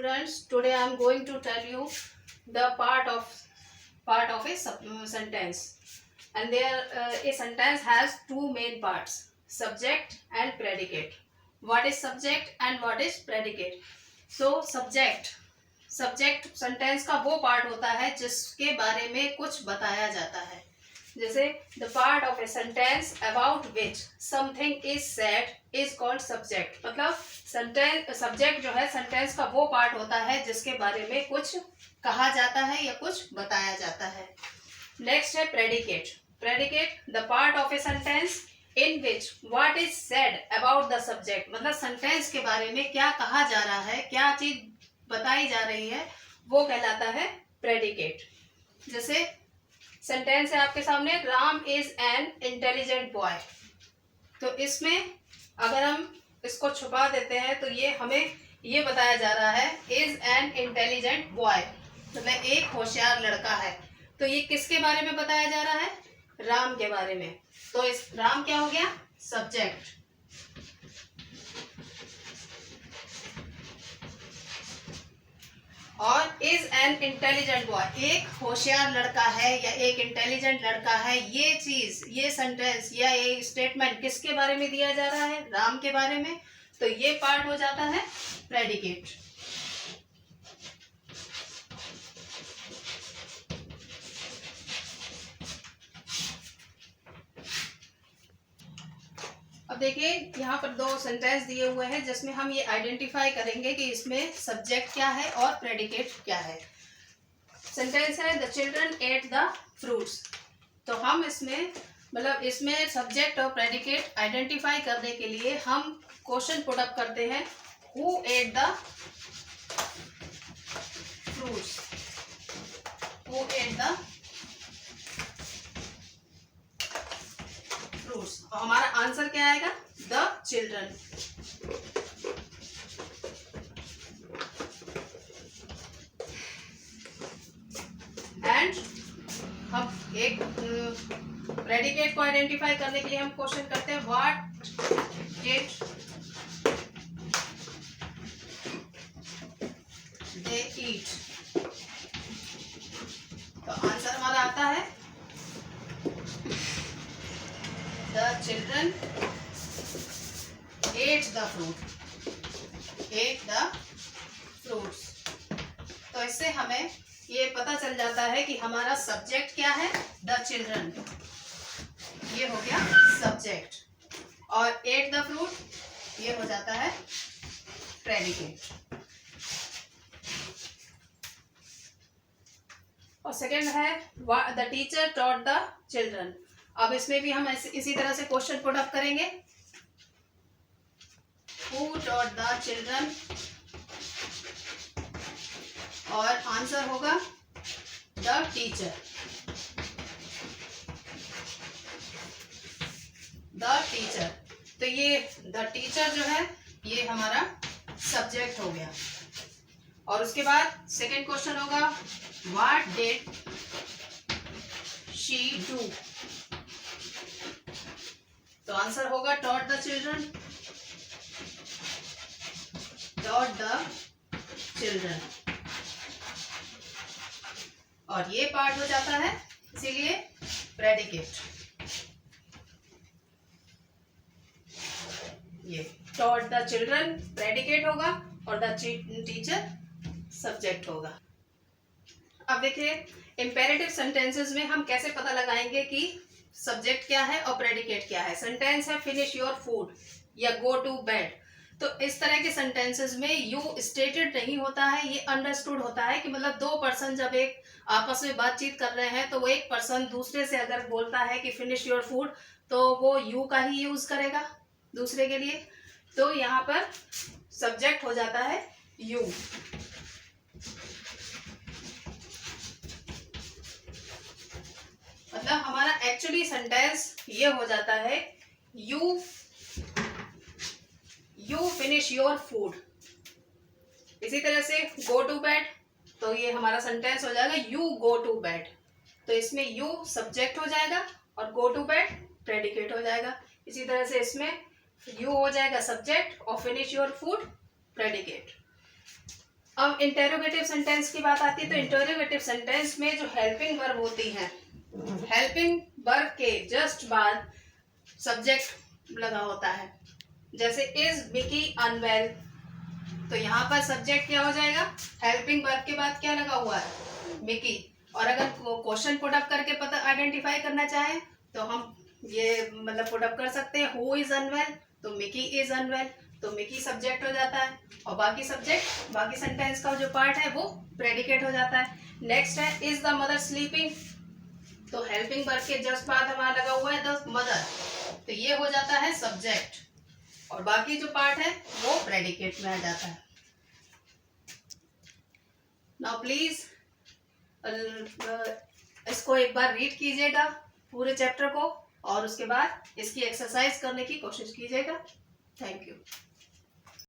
students, today I am going to tell you the part of a sentence. And there a sentence has two main parts, subject and predicate. What is subject and what is predicate? So subject sentence का वो part होता है जिसके बारे में कुछ बताया जाता है. जैसे the part of a sentence about which something is said is called subject. मतलब सब्जेक्ट जो है सेंटेंस का वो पार्ट होता है जिसके बारे में कुछ कहा जाता है या कुछ बताया जाता है. नेक्स्ट है predicate. Predicate the part of a sentence in which what is said about the subject. मतलब सेंटेंस के बारे में क्या कहा जा रहा है, क्या चीज बताई जा रही है, वो कहलाता है प्रेडिकेट. जैसे सेंटेंस है आपके सामने, Ram is an intelligent boy. तो इसमें अगर हम इसको छुपा देते हैं तो ये हमें ये बताया जा रहा है इज एन इंटेलिजेंट बॉय, मतलब एक होशियार लड़का है. तो ये किसके बारे में बताया जा रहा है? राम के बारे में. तो इस राम क्या हो गया? सब्जेक्ट. और इज एन इंटेलिजेंट बॉय, एक होशियार लड़का है या एक इंटेलिजेंट लड़का है, ये चीज, ये सेंटेंस या ये स्टेटमेंट किसके बारे में दिया जा रहा है? राम के बारे में. तो ये पार्ट हो जाता है प्रेडिकेट. अब देखिए यहाँ पर दो सेंटेंस दिए हुए हैं जिसमें हम ये आइडेंटिफाई करेंगे कि इसमें सब्जेक्ट क्या है और प्रेडिकेट क्या है. सेंटेंस है the children at the fruits. तो हम इसमें मतलब इसमें सब्जेक्ट और प्रेडिकेट आइडेंटिफाई करने के लिए हम क्वेश्चन पुट अप करते हैं, who at the fruits, who at the fruits. और हमारा आंसर क्या आएगा? The children. एंड हम एक प्रेडिकेट को आइडेंटिफाई करने के लिए हम क्वेश्चन करते हैं व्हाट डिड दे ईट. तो आंसर हमारा आता है The children ate the fruits. तो इससे हमें ये पता चल जाता है कि हमारा सब्जेक्ट क्या है? The children. ये हो गया सब्जेक्ट. और ate the fruit ये हो जाता है प्रेडिकेट. और सेकेंड है the teacher taught the children. अब इसमें भी हम इसी तरह से क्वेश्चन पुट अप करेंगे, हु टॉट द चिल्ड्रन, और आंसर होगा द टीचर. The teacher. तो ये द टीचर जो है ये हमारा सब्जेक्ट हो गया. और उसके बाद सेकेंड क्वेश्चन होगा व्हाट डिड शी डू. तो आंसर होगा taught the children, taught the children. और ये पार्ट हो जाता है इसीलिए प्रेडिकेट. ये taught the children प्रेडिकेट होगा और द टीचर सब्जेक्ट होगा. अब देखिए इंपेरेटिव सेंटेंसेस में हम कैसे पता लगाएंगे कि सब्जेक्ट क्या है और प्रेडिकेट क्या है. सेंटेंस है फिनिश योर फूड या गो टू बेड. तो इस तरह के सेंटेंसेस में यू स्टेटेड नहीं होता है, ये अंडरस्टूड होता है कि मतलब दो पर्सन जब एक आपस में बातचीत कर रहे हैं तो वो एक पर्सन दूसरे से अगर बोलता है कि फिनिश योर फूड तो वो यू का ही यूज करेगा दूसरे के लिए. तो यहाँ पर सब्जेक्ट हो जाता है यू. मतलब हमारा एक्चुअली सेंटेंस ये हो जाता है यू फिनिश योर फूड. इसी तरह से गो टू बेड, तो ये हमारा सेंटेंस हो जाएगा यू गो टू बेड. तो इसमें यू सब्जेक्ट हो जाएगा और गो टू बेड प्रेडिकेट हो जाएगा. इसी तरह से इसमें यू हो जाएगा सब्जेक्ट और फिनिश योर फूड प्रेडिकेट. अब इंटेरोगेटिव सेंटेंस की बात आती है तो इंटेरोगेटिव सेंटेंस में जो हेल्पिंग वर्ब होती हैं, हेल्पिंग वर्ब के जस्ट बाद सब्जेक्ट लगा होता है। जैसे इज मिकी अनवेल, तो यहाँ पर सब्जेक्ट क्या हो जाएगा, हेल्पिंग वर्ब के बाद क्या लगा हुआ है, मिकी। और अगर क्वेश्चन पुट अप करके पता आइडेंटिफाई करना चाहे तो हम ये मतलब पुट अप कर सकते हैं, हु इज अनवेल, तो मिकी इज अनवेल, तो मिकी सब्जेक्ट हो जाता है और बाकी सब्जेक्ट, बाकी सेंटेंस का जो पार्ट है वो प्रेडिकेट हो जाता है। नेक्स्ट है इज द मदर स्लीपिंग, तो हेल्पिंग वर्ब के जस्ट बाद हमारा लगा हुआ है द मदर, तो ये हो जाता है सब्जेक्ट और बाकी जो पार्ट है वो प्रेडिकेट में आ जाता है। नाउ प्लीज इसको एक बार रीड कीजिएगा पूरे चैप्टर को और उसके बाद इसकी एक्सरसाइज करने की कोशिश कीजिएगा। Thank you.